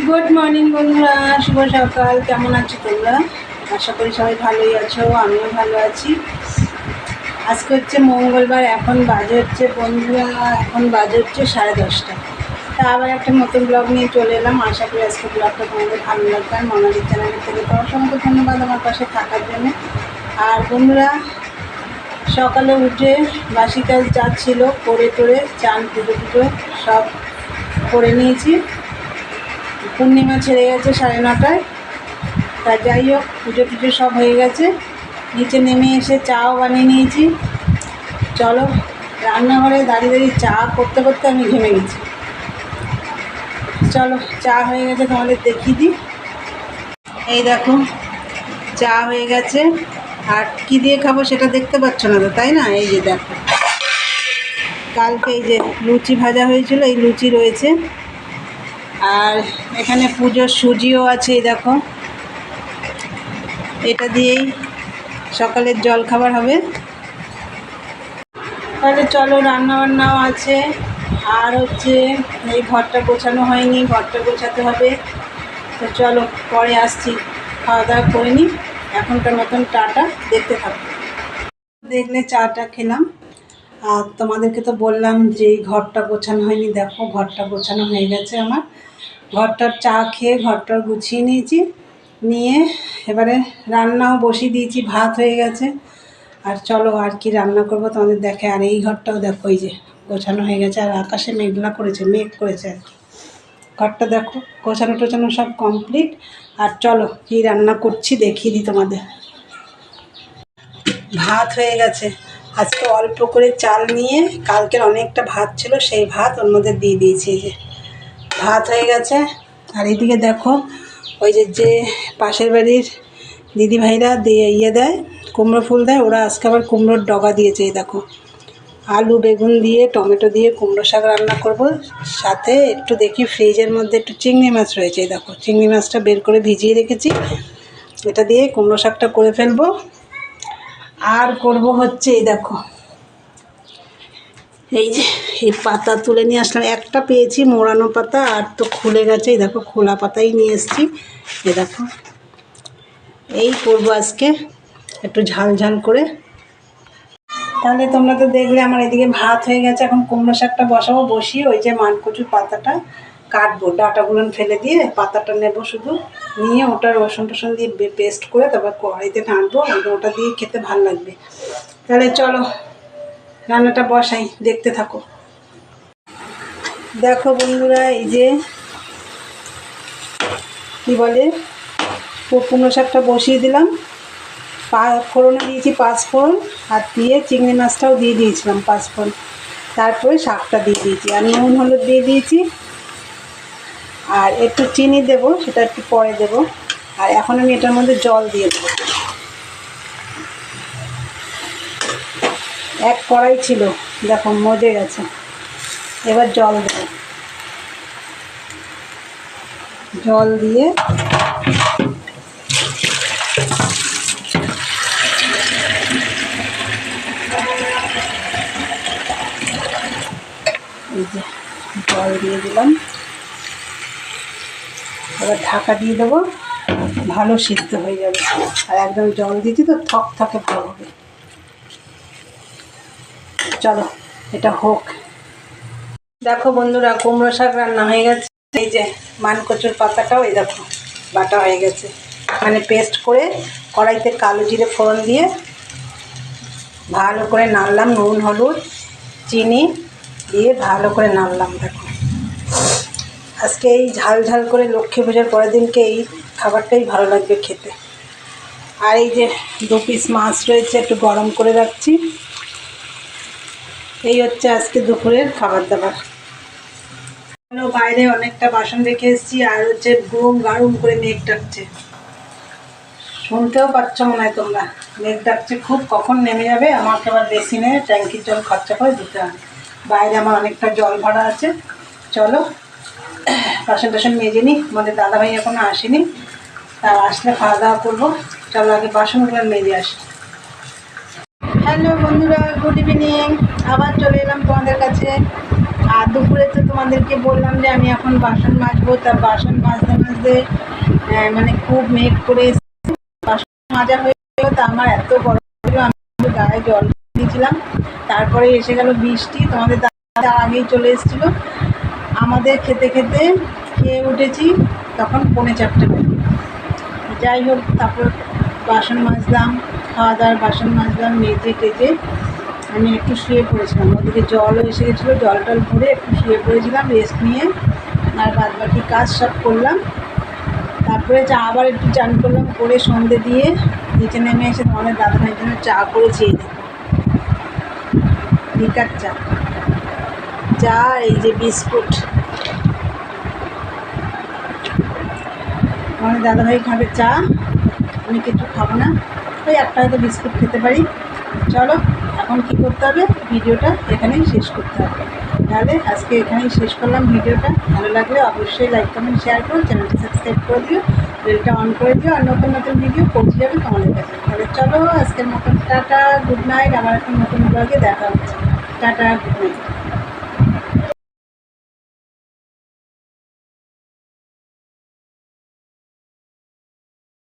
Good morning বন্ধুরা, শুভ সকাল। কেমন আছো তোমরা? আশা করি সবাই ভালোই আছো, আমিও ভালো আছি। আজকে হচ্ছে মঙ্গলবার, এখন বাজে হচ্ছে বন্ধুরা, এখন বাজে হচ্ছে 10:30। তা আবার একটা নতুন ব্লগ নিয়ে চলে এলাম। আশা করি আজকে ব্লগটা তোমাদের ভালো লাগবে। আর মনালির চ্যানেলের থেকে তো অসংখ্য ধন্যবাদ আমার পাশে থাকার জন্য। আর বন্ধুরা, সকালে উঠে বাসি কাজ যা ছিল করে টোরে চান পুজো সব করে নিয়েছি। পূর্ণিমা ছেড়ে গেছে 9:30। তা যাই হোক, পুজো টুজো সব হয়ে গেছে। নিচে নেমে এসে চাও বানিয়ে নিয়েছি। চলো, রান্নাঘরে দাঁড়িয়ে দাঁড়িয়ে চা করতে করতে আমি ঘেমে গেছি। চলো, চা হয়ে গেছে, তোমাদের দেখিয়ে দিই। এই দেখো, চা হয়ে গেছে। আর কি দিয়ে খাবো সেটা দেখতে পাচ্ছ না তো, তাই না? এই যে দেখো, কালকে এই যে লুচি ভাজা হয়েছিল, এই লুচি রয়েছে। আর এখানে পুজোর সুজিও আছে, এই দেখো। এটা দিয়েই সকালের জল খাবার হবে। তাহলে চলো, রান্নাবান্নাও আছে। আর হচ্ছে এই ঘরটা গোছানো হয়নি, ঘরটা গোছাতে হবে। তো চলো, পরে আসছি, খাওয়া দাওয়া করে নিই। এখনকার মতন টাটা, দেখতে থাকো। দেখলে চাটা খেলাম। আর তোমাদেরকে তো বললাম যে এই ঘরটা গোছানো হয়নি। দেখো, ঘরটা গোছানো হয়ে গেছে আমার। ঘরটার চা খেয়ে ঘরটা গুছিয়ে নিয়েছি। নিয়ে এবারে রান্নাও বসিয়ে দিয়েছি, ভাত হয়ে গেছে। আর চলো, আর কি রান্না করব তোমাদের দেখে। আর এই ঘরটাও দেখো, এই যে গোছানো হয়ে গেছে। আর আকাশে মেঘলা করেছে, মেঘ করেছে আর কি। ঘরটা দেখো, গোছানো টোছানো সব কমপ্লিট। আর চলো, কী রান্না করছি দেখিয়ে দিই তোমাদের। ভাত হয়ে গেছে। আজকে অল্প করে চাল নিয়ে, কালকের অনেকটা ভাত ছিল, সেই ভাত ওর মধ্যে দিয়ে দিয়েছি। এই যে ভাত হয়ে গেছে। আর এদিকে দেখো, ওই যে পাশের বাড়ির দিদিভাইরা দিয়ে দেয়, কুমড়ো ফুল দেয়, ওরা আজকে আবার কুমড়োর ডগা দিয়েছে। এই দেখো, আলু বেগুন দিয়ে টমেটো দিয়ে কুমড়ো শাক রান্না করব। সাথে একটু দেখি ফ্রিজের মধ্যে একটু চিংড়ি মাছ রয়েছে। এই দেখো, চিংড়ি মাছটা বের করে ভিজিয়ে রেখেছি। এটা দিয়ে কুমড়ো শাকটা করে ফেলবো। আর করব হচ্ছে, এই দেখো, এই যে এই পাতা তুলে নিয়ে আসলাম। একটা পেয়েছি মোড়ানো পাতা, আর তো খুলে গেছে। এই দেখো, খোলা পাতাই নিয়ে এসেছি। এই দেখো, এই করব আজকে একটু ঝাল ঝাল করে। তাহলে তোমরা তো দেখলে আমার এদিকে ভাত হয়ে গেছে। এখন কুমড়ো শাকটা বসাবো। বসিয়ে ওই যে মানকচুর পাতাটা কাটবো, ডাঁটাগুলো ফেলে দিয়ে পাতাটা নেব শুধু। নিয়ে ওটা রসুন টসুন দিয়ে পেস্ট করে তারপর কড়াইতে নাড়বো। ওটা দিয়ে খেতে ভালো লাগবে। তাহলে চলো, রান্নাটা বসাই, দেখতে থাকো। দেখো বন্ধুরা, এই যে কি বলে, কুমড়ো শাকটা বসিয়ে দিলাম। ফোড়নে দিয়েছি 5 ফোড়ন, আর দিয়ে চিংড়ি মাছটাও দিয়ে দিয়েছিলাম 5 ফোড়ন। তারপরে শাকটা দিয়ে দিয়েছি, আর নুন হলুদ দিয়ে দিয়েছি। আর একটু চিনি দেবো, সেটা একটু পরে দেবো। আর এখন আমি এটার মধ্যে জল দিয়ে দেবো। এক কড়াই ছিল, দেখো মজে গেছে। এবার জল দেবো। জল দিয়ে এই যে জল দিয়ে দিলাম। এবার ঢাকা দিয়ে দেবো, ভালো সিদ্ধ হয়ে যাবে। আর একদম জল দিয়েছি তো থক থকে ভালো হবে। চলো, এটা হোক। দেখো বন্ধুরা, কুমড়ো শাক রান্না হয়ে গেছে। এই যে মানকচুর পাতাটাও এই দেখো বাটা হয়ে গেছে, মানে পেস্ট করে কড়াইতে কালো জিরে ফোড়ন দিয়ে ভালো করে নাড়লাম। নুন হলুদ চিনি দিয়ে ভালো করে নাড়লাম। দেখো, আজকে এই ঝাল ঝাল করে লক্ষ্মী পূজার পরের দিনকে এই খাবারটাই ভালো লাগবে খেতে। আর এই যে 2 পিস মাছ রয়েছে, একটু গরম করে রাখছি। এই হচ্ছে আজকে দুপুরের খাবার দাবার। বাইরে অনেকটা বাসন রেখে এসেছি। আর হচ্ছে গুম গাড়ুম করে মেঘ ডাকছে, শুনতেও পাচ্ছ মনে হয় তোমরা। মেঘ ডাকছে খুব, কখন নেমে যাবে। আমাকে আবার বেসিনে ট্যাঙ্কির জল খরচা করে দিতে হবে। বাইরে আমার অনেকটা জল ভরা আছে। চলো, বাসন টাসন মেজে নিই। আমাদের দাদাভাই এখনো আসেনি, তার আসলে খাওয়া দাওয়া করবো। চলো, আগে বাসনগুলো মেজে আসি। হ্যালো বন্ধুরা, গুড ইভিনিং। আবার চলে এলাম তোমাদের কাছে। আর দুপুরে তো তোমাদেরকে বললাম যে আমি এখন বাসন মাজবো, তা বাসন মাজতে মাজতে মানে খুব মেঘ করে বাসন মাজা হয়ে গেল। তা আমার এত গরম ছিল, আমি গায়ে জল দিয়েছিলাম। তারপরে এসে গেল বৃষ্টি, তোমাদের দাদা আগেই চলে এসেছিলো। আমাদের খেতে খেতে খেয়ে উঠেছি তখন 3:45 বাজে। যাই হোক, তারপর বাসন মাজলাম, খাওয়া দাওয়ার বাসন মাজলাম, মেজে টেজে আমি একটু শুয়ে পড়েছিলাম। ওদিকে জলও এসে গেছিলো, জল টল ভরে একটু শুয়ে পড়েছিলাম রেস্ট নিয়ে। আর বাদ বাকি কাজ সব করলাম। তারপরে আবার একটু চান করলাম, করে সন্ধে দিয়ে নিচে নেমে এসে তোমাদের দাদাভাইয়ের জন্য চা করেছি। এই দেখো, লিকার চা, চা এই যে বিস্কুট। আমাদের দাদাভাই খাবে চা, আমি কিছু খাবো না, ওই একটা হয়তো বিস্কুট খেতে পারি। চলো এখন কী করতে হবে, ভিডিওটা এখানেই শেষ করতে হবে। তাহলে আজকে এখানেই শেষ করলাম ভিডিওটা। ভালো লাগলে অবশ্যই লাইক কমেন্ট শেয়ার করো, চ্যানেলটা সাবস্ক্রাইব করে দিও, বেলটা অন করে দিও, আর নতুন নতুন ভিডিও পৌঁছে যাবে তোমাদের কাছে। তাহলে চলো আজকের মতন টাটা, গুড নাইট। আবার এখন নতুন ব্লগে দেখা হচ্ছে। Tata, good night.